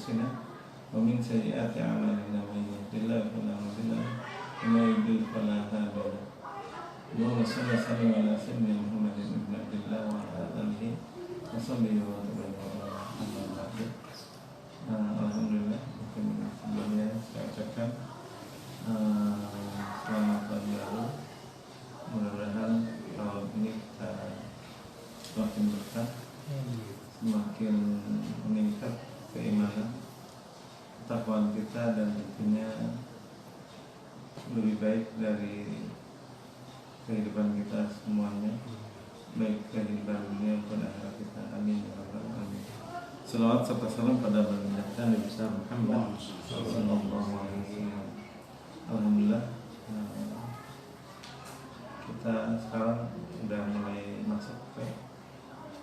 أنفسنا ومن سيئات أعمالنا من يهد الله فلا مضل له ومن يضلل فلا هادي له اللهم صل وسلم على سيدنا محمد بن عبد الله وعلى آله وصحبه وسلم. Alhamdulillah, mungkin sebelumnya saya ucapkan selamat pagi lalu. Mudah-mudahan tahun ini kita semakin berkah, semakin meningkat keimanan, ketakwaan kita, dan tentunya lebih baik dari kehidupan kita semuanya, baik kehidupan dunia maupun akhirat kita. Amin ya rabbal alamin. Salawat serta salam pada baginda Nabi besar Muhammad sallallahu alaihi wasallam. Alhamdulillah, kita sekarang sudah mulai masuk ke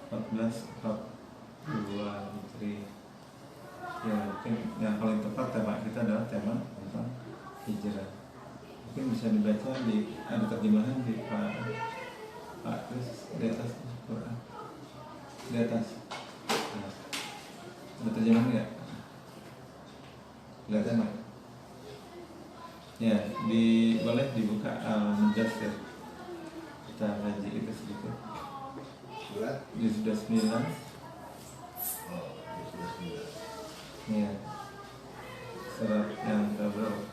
1442 Hijri. Ya, mungkin yang paling tepat tema kita adalah tema tentang hijrah. Mungkin bisa dibaca di ada terjemahan di Pak Kris di atas Quran, di atas. Nah, ada terjemahan nggak? Kelihatan nggak? Ya, boleh dibuka Al-Mudaththir. Kita kaji itu sedikit. Surat? Di sudah 9. Oh, sudah 9. Ya. Surat yang keberapa?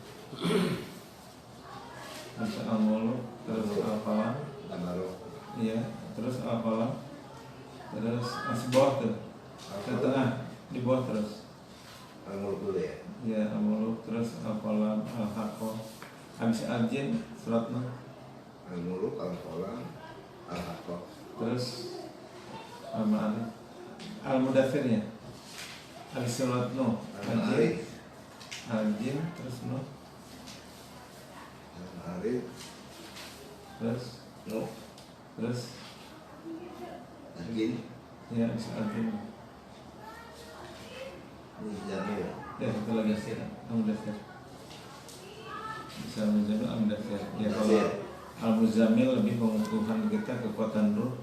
Terus Al-Mulk, terus Al-Qalam. Al-Mulk. Iya, terus Al-Qalam. Terus masih bawah tuh. Ke tengah, di bawah terus. Al-Mulk dulu ya? Ya, Al-Mulk, terus Al-Qalam, Al-Haqqah. Habis Al-Jin, surat 6. Al-Mulk, Al-Qalam, Al-Haqqah. Terus Al-Ma'arij, Al-Mudaththirnya. Habis surat Nuh, Al-Jin, Al-Jin, terus Nuh, Al-Ma'arij, terus Nuh, terus Al-Jin, ya habis Al-Jin. ini Jamil. Ya, satu lagi sih, Al-Mudaththir. Bisa Al-Muzammil, Al-Mudaththir. Ya, kalau Al-Muzammil lebih mengukuhkan kita kekuatan ruh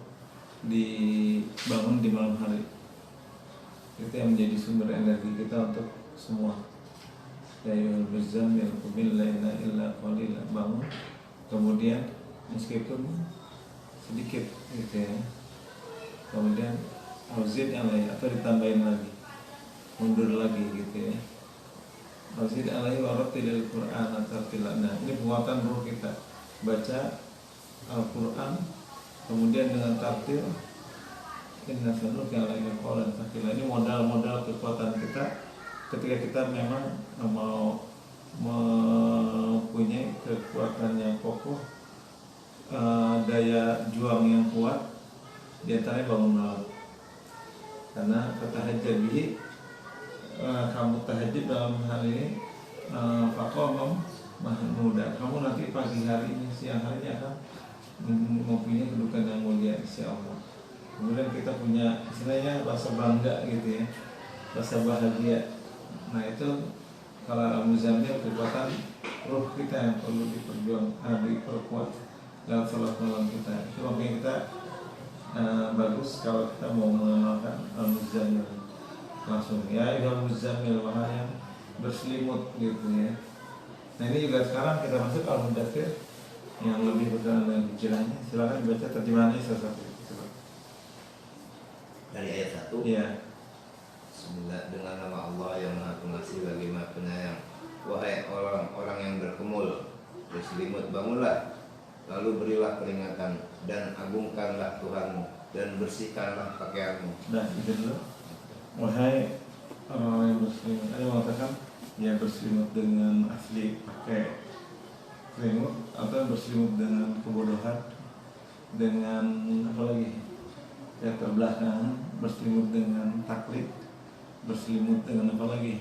dibangun di malam hari. Itu yang menjadi sumber energi kita untuk semua. Ya Al-Muzammil qumil laila illa qalila, bangun. Kemudian meskipun sedikit gitu ya. Kemudian auzid alaihi, atau ditambahin lagi, mundur lagi gitu ya. Auzid alaihi wa rattilil Qur'ana tartila. Nah, ini penguatan ruh kita. Baca Al-Qur'an kemudian dengan tartil. Inna sanulqi alaika qawlan tsaqila. Ini modal-modal kekuatan kita ketika kita memang mau mempunyai kekuatan yang kokoh, daya juang yang kuat, di antaranya bangun malam. Karena tahajjud bihi, kamu tahajud dalam hal ini faqamam mahmuda. Kamu nanti pagi hari ini, siang hari akan mempunyai kedudukan yang mulia insyaallah. Kemudian kita punya istilahnya rasa bangga gitu ya, rasa bahagia. Nah itu kalau Al-Muzammil, kekuatan ruh kita yang perlu diperkuat dalam salat malam kita. Itu makanya kita bagus kalau kita mau mengenalkan Al-Muzammil langsung. Ya Al-Muzammil, wahai yang berselimut gitu ya. Nah ini juga sekarang kita masuk Al-Mudaththir yang lebih berkenaan dengan hijrahnya. Silakan dibaca terjemahannya satu-satu. Dari ayat 1. Iya. Bismillah, dengan nama Allah yang Maha Pengasih lagi Maha Penyayang. Wahai orang-orang yang berkemul, berselimut, bangunlah, lalu berilah peringatan dan agungkanlah Tuhanmu dan bersihkanlah pakaianmu. Nah, itu dulu. Wahai orang yang berselimut, ada mengatakan ya berselimut dengan asli pakai selimut, atau berselimut dengan kebodohan, dengan apa lagi? Ya terbelakang, berselimut dengan taklid, berselimut dengan apa lagi?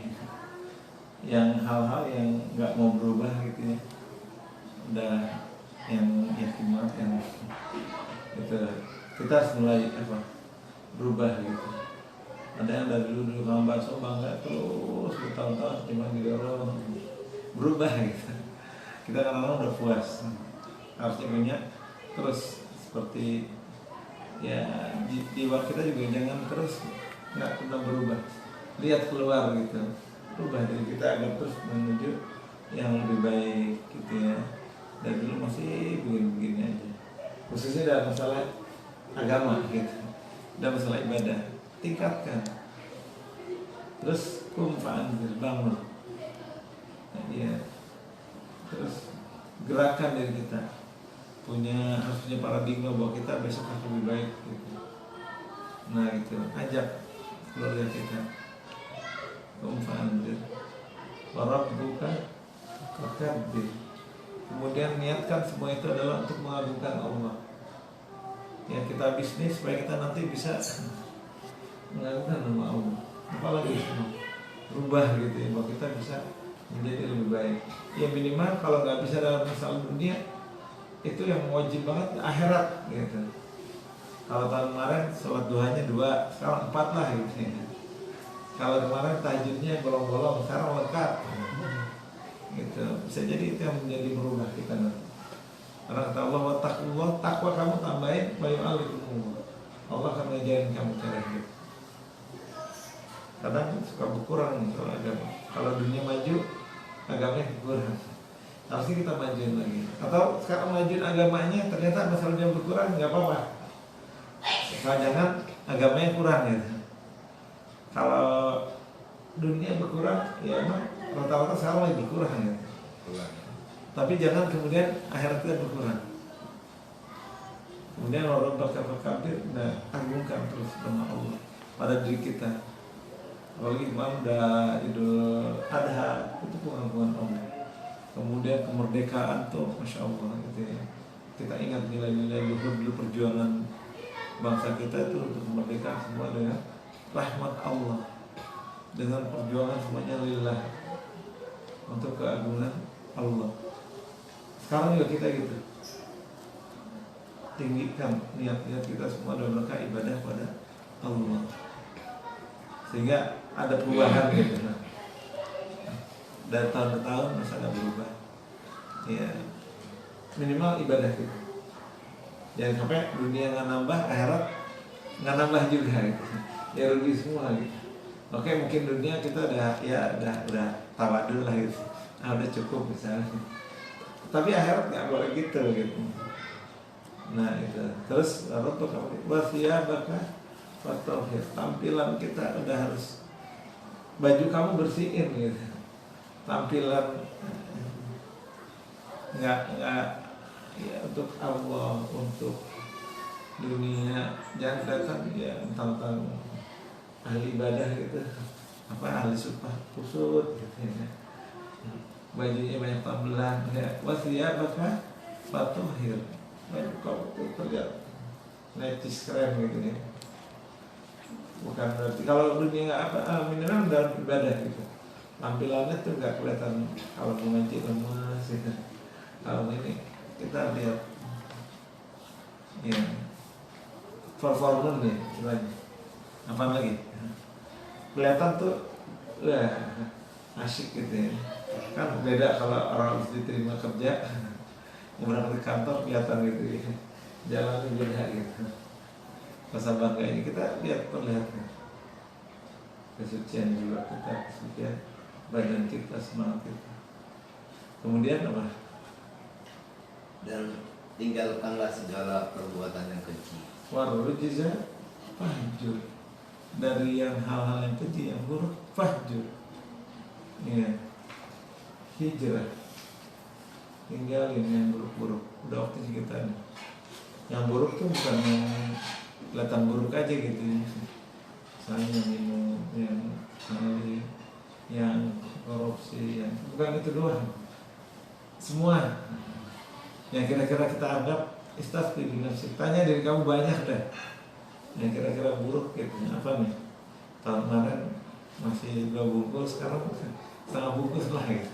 Yang hal-hal yang nggak mau berubah gitu ya. Udah yang yakin banget yang itu kita harus mulai berubah gitu. Ada yang dari dulu kalau bakso bangga terus bertahun-tahun cuma didorong berubah gitu. Kita kadang-kadang udah puas, harusnya punya terus seperti ya jiwa kita juga jangan terus nggak pernah berubah. lihat keluar gitu, rubah diri kita agar terus menuju yang lebih baik gitu ya. Dan dulu masih begini-begini aja, khususnya dalam masalah agama gitu, dalam masalah ibadah, tingkatkan. Terus kumfa'anzir, bangun ya. Terus gerakan diri kita, harus punya paradigma bahwa kita besok harus lebih baik gitu. Nah itu, ajak keluarga kita, kumfa'anzir warabbuka fakabbir. Kemudian niatkan semua itu adalah untuk mengagungkan Allah. Ya, kita bisnis supaya kita nanti bisa mengagungkan nama Allah. Apalagi rubah gitu ya, bahwa kita bisa menjadi lebih baik. Ya minimal kalau nggak bisa dalam masalah dunia, itu yang wajib banget akhirat gitu. Kalau tahun kemarin sholat duhanya 2, sekarang 4 lah gitu ya. Kalau kemarin tahajudnya bolong-bolong, sekarang lengkap gitu. Bisa jadi itu yang menjadi merubah kita nanti. Karena kata Allah, wattaqullah, takwa kamu tambahin bayu alikumullah, Allah akan ngajarin kamu cara hidup. Kadang suka berkurang nih kalau agama. Kalau dunia maju, agamanya berkurang. Harusnya kita majuin lagi. Atau sekarang majuin agamanya, ternyata masalahnya berkurang, nggak apa-apa. Jangan agamanya kurang gitu. Kalau dunia berkurang, ya emang rata-rata sekarang lagi berkurang ya. Tapi jangan kemudian akhirat kita berkurang. Kemudian orang bakal kabir, nah agungkan terus nama Allah pada diri kita. Apalagi Imam udah Idul Adha, itu pengagungan Allah. Kemudian kemerdekaan tuh, masya Allah gitu ya. Kita ingat nilai-nilai luhur dulu perjuangan bangsa kita itu untuk kemerdekaan semua dengan rahmat Allah, dengan perjuangan semuanya lillah, untuk keagungan Allah. Sekarang juga kita gitu, tinggikan niat-niat kita semua dalam rangka ibadah pada Allah, sehingga ada perubahan gitu. Nah, dari tahun ke tahun masa nggak berubah ya, minimal ibadah kita. Jangan sampai dunia nggak nambah, akhirat nggak nambah juga gitu. Ya rugi semua gitu. Oke, mungkin dunia kita udah tawadul lah gitu, udah cukup misalnya. Tapi akhirat nggak boleh gitu. Nah itu. Terus wasiyabaka fatahhir, tampilan kita udah harus, baju kamu bersihin gitu. Tampilan nggak ya, untuk Allah, untuk dunia. Jangan kelihatan ya tentang ahli ibadah gitu, ahli supah kusut gitu ya. Bajunya banyak tambelan ya. Wasiyabaka fatahhir, baju kamu tuh terlihat necis, keren gitu ya. Bukan berarti kalau dunia nggak minimal dalam ibadah gitu, tampilannya tuh nggak kelihatan. Kalau mengaji lemas gitu, kalau ini kita lihat ya performance nih istilahnya. Apa lagi kelihatan tuh asyik gitu ya. Kan beda kalau orang harus diterima kerja, berangkat ke kantor kelihatan gitu ya, jalan beda gitu. Rasa bangga ini kita lihat, perlihatkan kesucian jiwa kita, kesucian badan kita, semangat kita. Kemudian apa? Dan tinggalkanlah segala perbuatan yang keji. Warujizah fahjur, dari yang hal-hal yang keji, yang buruk, fahjur. Iya, hijrah, tinggalin yang buruk-buruk. Udah waktunya kita nih. Yang buruk tuh bukan yang kelihatan buruk aja gitu ya. Misalnya yang minum, yang kali, yang korupsi, yang bukan itu doang. Semua yang kira-kira kita anggap istafti binafsik. Tanya diri kamu banyak deh yang kira-kira buruk gitu. Apa nih? Tahun kemarin masih 2 bungkus, sekarang setengah bungkus lah gitu.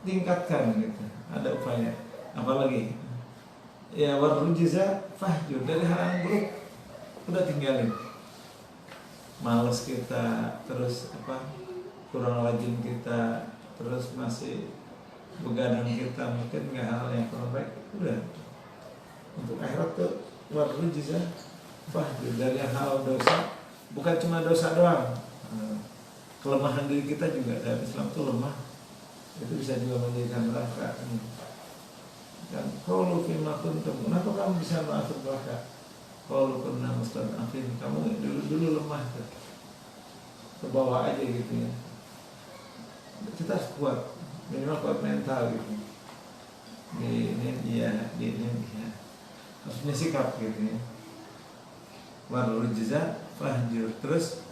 Tingkatkan gitu. Ada upaya. Apalagi ya warujizah fahjur, dari hal yang buruk udah tinggalin. Males kita, terus kurang rajin kita, terus masih begadang kita, mungkin nggak hal yang kurang baik, udah. Untuk akhirat tuh warujizah fahjur, dari hal dosa, bukan cuma dosa doang, kelemahan diri kita juga dalam Islam itu lemah, itu bisa juga menjadikan neraka. Kan kalau fima kuntum, kenapa kamu bisa masuk neraka? Kalau pernah mustadafin, kamu dulu lemah tuh, ke bawah aja gitu ya. Kita harus kuat, minimal kuat mental gitu. Ini harus punya sikap gitu ya. Warul jizat fahjur. Terus,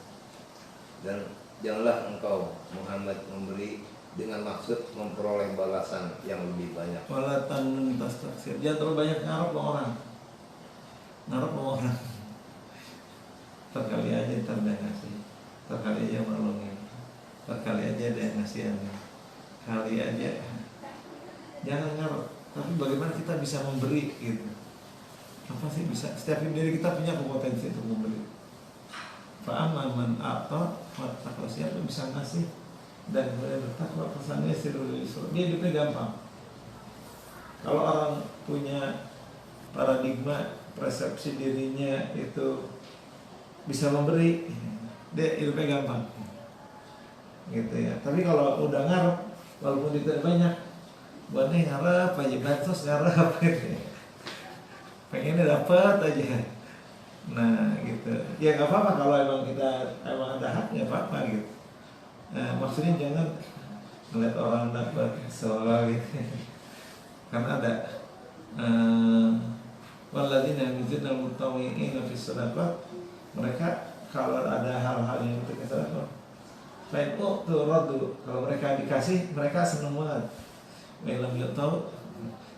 dan janganlah engkau Muhammad memberi dengan maksud memperoleh balasan yang lebih banyak. wala tanun tastaksir, jangan terlalu banyak ngarep sama orang. Terkali aja ntar dia ngasih, terkali aja menolongin, terkali aja dia ngasihin, kali aja. Jangan ngarep, tapi bagaimana kita bisa memberi gitu. Apa sih bisa? Setiap diri kita punya potensi untuk memberi. Fa'amaman atau wattaqwa, siapa bisa ngasih dan kemudian bertakwa, kesannya sirul yusra, dia hidupnya gampang. Kalau orang punya paradigma persepsi dirinya itu bisa memberi, dia hidupnya gampang gitu ya. Tapi kalau udah ngarep, walaupun itu banyak, buatnya ngarep aja, bansos ngarep gitu ya, pengennya dapat aja. Nah gitu ya, nggak apa-apa kalau emang kita emang ada hak, nggak apa-apa gitu. Nah, maksudnya jangan ngeliat orang dapat soal gitu, karena ada walladzina yuzidna mutawwi'ina fi sadaqat, mereka kalau ada hal-hal yang untuk sedekah, baik tuh radu, kalau mereka dikasih mereka seneng banget. Melam tahu,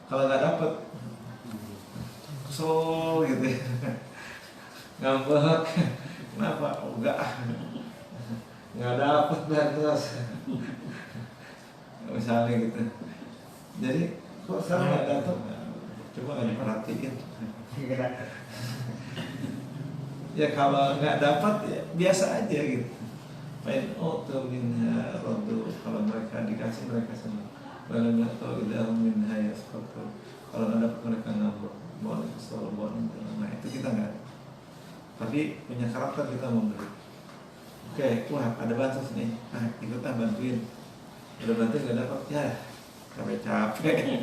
kalau nggak dapat kesel gitu ya. Ngambek, kenapa? Nggak dapet terus, misalnya gitu. Jadi kok sekarang nggak datang? Coba nggak diperhatiin. Ya kalau nggak dapat ya biasa aja gitu. Main tuh minha rodo, kalau mereka dikasih mereka senang. Kalau nggak tahu idah minha ya seperti. Kalau nggak dapat mereka ngambek, boleh kesel, boleh. Nah itu kita nggak. Tapi punya karakter kita memberi. Oke, wah ada bansos nih, ikutlah bantuin. Udah bantuin nggak dapat ya, capek.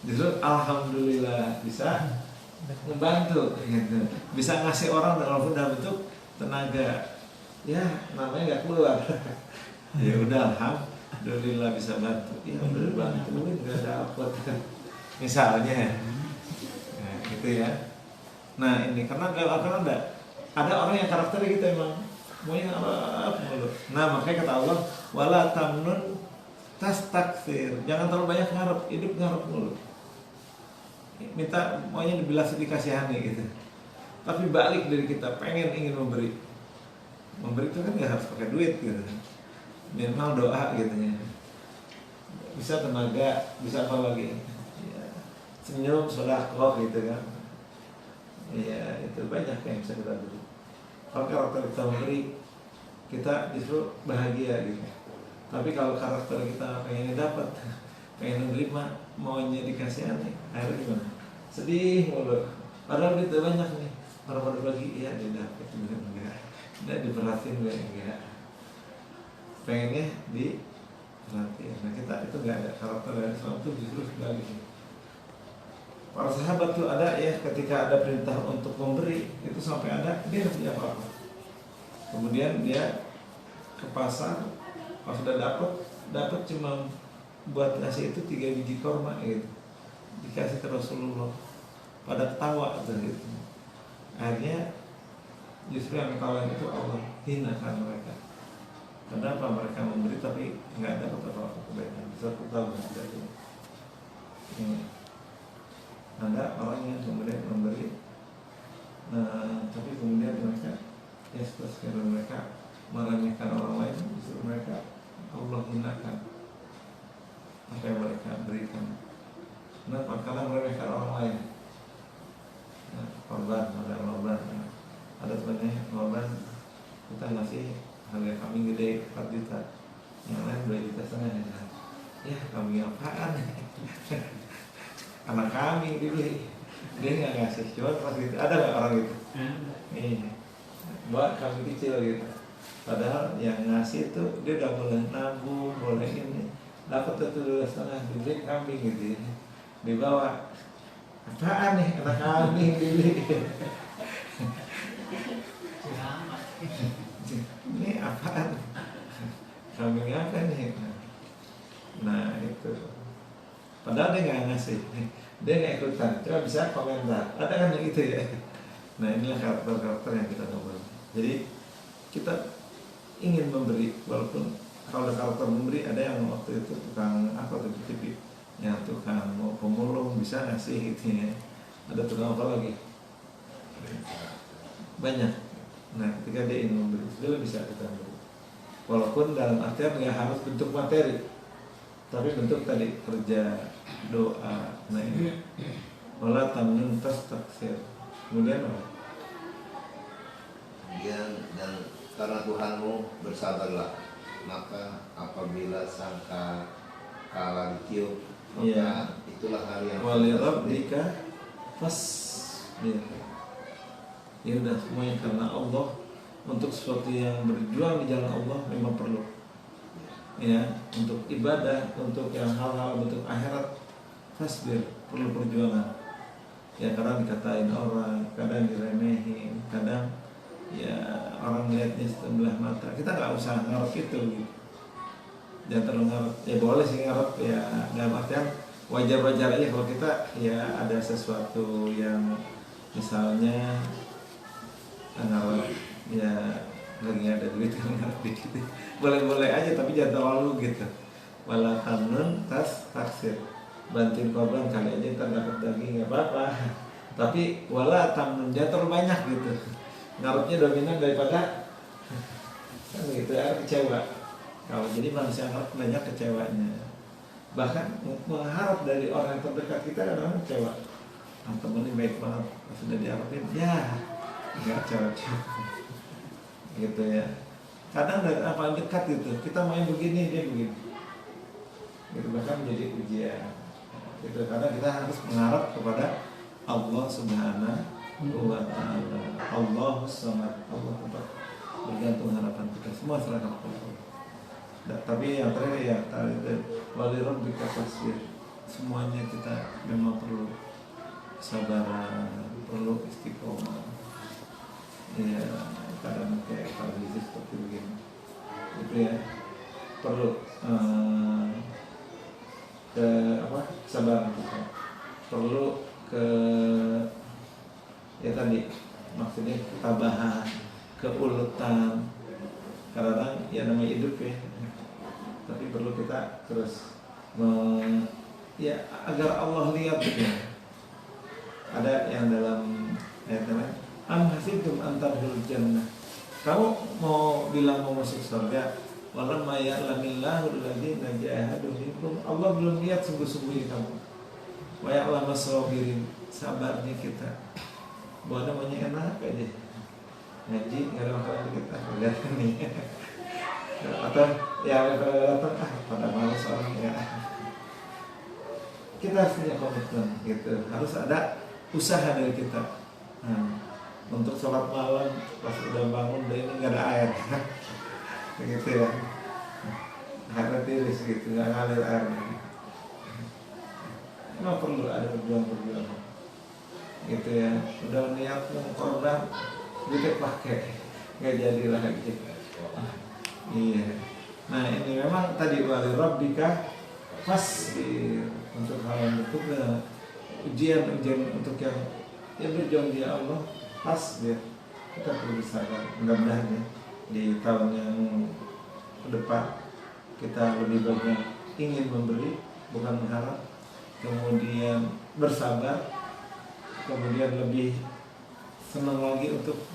Justru alhamdulillah bisa membantu, gitu. Bisa ngasih orang walaupun dalam bentuk tenaga. Ya namanya nggak keluar. Ya udah alhamdulillah bisa bantu. Ya udah bantuin nggak dapat. Misalnya, nah, gitu ya. Nah ini karena ada orang yang karakternya gitu emang maunya apa mulu. Nah makanya kata Allah, wala tamnun tastaksir, jangan terlalu banyak ngarep, hidup ngarep mulu. Minta maunya dibilas dikasihani gitu. Tapi balik dari kita ingin memberi. Memberi itu kan nggak harus pakai duit gitu. Minimal doa gitu ya. Bisa tenaga, bisa apa lagi? Ya, senyum, sedekah gitu kan. Iya, itu banyak yang bisa kita beri. Kalau karakter kita memberi, kita justru bahagia gitu. Tapi kalau karakter kita pengen dapat, pengen menerima, maunya dikasih aneh, akhirnya gimana? Sedih mulu. Padahal duit banyak nih, orang berbagi, iya dia dapat, enggak diperhatiin enggak. Pengennya diperhatiin. Nah kita itu enggak ada karakter dari Islam itu justru sebaliknya. Para sahabat tuh ada ya, ketika ada perintah untuk memberi itu sampai ada dia nggak punya apa-apa. Kemudian dia ke pasar, pas sudah dapat cuma buat nasi itu 3 biji korma gitu, dikasih ke Rasulullah, pada ketawa tuh gitu. Akhirnya justru yang ketawa itu Allah hinakan mereka. Kenapa mereka memberi tapi nggak dapat apa-apa kebaikan? Bisa tahu nggak ini? Ada orang yang kemudian memberi, tapi kemudian mereka, ya setelah mereka meremehkan orang lain, justru mereka Allah hinakan apa yang mereka berikan. Kenapa? Karena meremehkan orang lain. Nah, korban, ada sebenarnya korban, kita ngasih harga kambing gede 4 juta, yang lain 2,5 juta. Ya kambing apaan? Anak kami dibeli, dia nggak ngasih, cuma pas gitu ada nggak orang gitu? Iya, buat kambing kecil gitu. Padahal yang ngasih itu dia udah mulai nabung, mulai ini dapat itu 2,5 dibeli kambing gitu ya. Dibawa, apaan nih anak kambing dibeli? Ini apaan? Kambing apa nih? Nah itu. Padahal dia nggak ngasih, dia nggak ikutan. Coba bisa komentar. Ada kan yang itu ya. Nah inilah karakter-karakter yang kita ngobrol. Jadi kita ingin memberi, walaupun kalau ada karakter memberi, ada yang waktu itu tukang apa tuh di TV, yang tukang mau pemulung bisa ngasih gitu ya. Ada tukang apa lagi? Banyak. Nah ketika dia ingin memberi, dia bisa kita memberi. Walaupun dalam artian nggak harus bentuk materi, tapi bentuk tadi kerja, doa. Nah ini wala tamnun tastaksir. Kemudian apa? Kemudian dan karena Tuhanmu bersabarlah, maka apabila sangka kalah ditiup, maka itulah hari yang walirabbika fasbir. Ya udah semuanya karena Allah. Untuk sesuatu yang berjuang di jalan Allah memang perlu. Ya, untuk ibadah, untuk yang hal-hal bentuk akhirat, fasbir, perlu perjuangan. Ya kadang dikatain orang, kadang diremehin, kadang ya orang melihatnya sebelah mata. Kita nggak usah ngarep itu gitu. Jangan terlalu ngarep. Ya boleh sih ngarep ya, dalam artian wajar-wajar aja kalau kita ya ada sesuatu yang misalnya ngarep ya lagi ada duit kan ngarep dikit. Boleh-boleh aja tapi jangan terlalu gitu. Wala tamnun taksir. Bantuin korban kali aja ntar dapat daging nggak apa-apa. Tapi wala tamnun jangan terlalu banyak gitu. Ngarepnya dominan daripada kan begitu ya, kecewa. Kalau jadi manusia ngarep banyak kecewanya. Bahkan mengharap dari orang yang terdekat kita kadang kecewa. Nah, temen ini baik banget, sudah diharapin, ya nggak cewek-cewek gitu ya. Kadang dari apa dekat gitu, kita main begini dia begini. Gitu bahkan menjadi ujian. Gitu karena kita harus mengharap kepada Allah Subhanahu wa Ta'ala. Allahus Samad, Allah tempat bergantung harapan kita semua serahkan kepada Allah. Tapi yang terakhir ya tadi walirabbika fasbir. Semuanya kita memang perlu kesabaran, perlu istiqomah. Ya kadang kayak kondisi seperti begini itu ya perlu ke apa kesabaran kita, perlu ke ya tadi maksudnya ketabahan, keulutan. Kadang ya namanya hidup ya, tapi perlu kita terus ya agar Allah lihat gitu. Ada yang dalam ayat lain, am hasibtum an tadkhulul jannah. Kamu mau bilang mau masuk surga, walamma ya'lamillahu alladziina jahadu minkum. Allah belum lihat sungguh-sungguhnya kamu. Wa ya'lamu sabirin, sabarnya kita. Buat namanya enak aja. Ngaji enggak ada masalah kita. Lihat nih. Atau ya kalau datang pada malas orang ya. Kita harus punya komitmen gitu. Harus ada usaha dari kita. Untuk sholat malam pas udah bangun udah ini nggak ada air begitu ya, airnya tiris gitu, nggak ngalir airnya. Memang perlu ada perjuangan gitu ya. Udah niat mau korban duitnya pakai nggak jadi lagi. Iya. Nah ini memang tadi walirabbika fasbir, untuk hal yang bentuknya ujian untuk yang berjuang di Allah. Pas dia kita perlu bersabar. Mudah-mudahan ya di tahun yang ke depan kita lebih banyak ingin memberi bukan mengharap, kemudian bersabar, kemudian lebih senang lagi untuk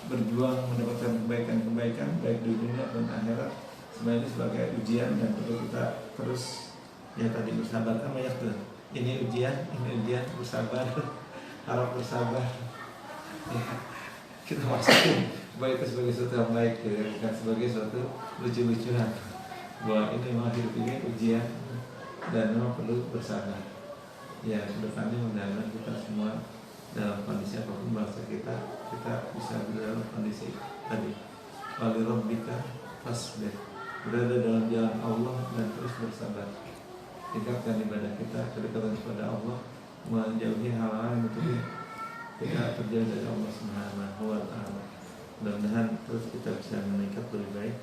berjuang mendapatkan kebaikan-kebaikan baik di dunia dan akhirat. Sebenarnya sebagai ujian dan perlu kita terus ya tadi bersabar kan banyak tuh. Ini ujian, bersabar, harap bersabar. Ya, kita masukin baik itu sebagai sesuatu yang baik ya, bukan sebagai sesuatu lucu-lucuan. Bahwa ini memang hidup ini ujian dan memang perlu bersabar. Ya kedepannya mudah-mudahan kita semua dalam kondisi apapun bangsa kita bisa dalam kondisi tadi wali rabbika fasbir, berada dalam jalan Allah dan terus bersabar. Tingkatkan ibadah kita, kedekatan kepada Allah, menjauhi hal-hal yang itu kita terjauh dari Allah Subhanahu wa Ta'ala. Mudah-mudahan terus kita bisa meningkat lebih baik,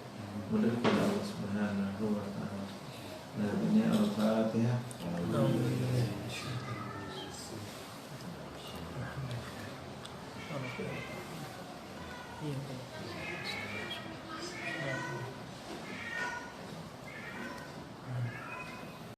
mudah kepada Allah Subhanahu wa Ta'ala. Nah, ini Al-Fatihah.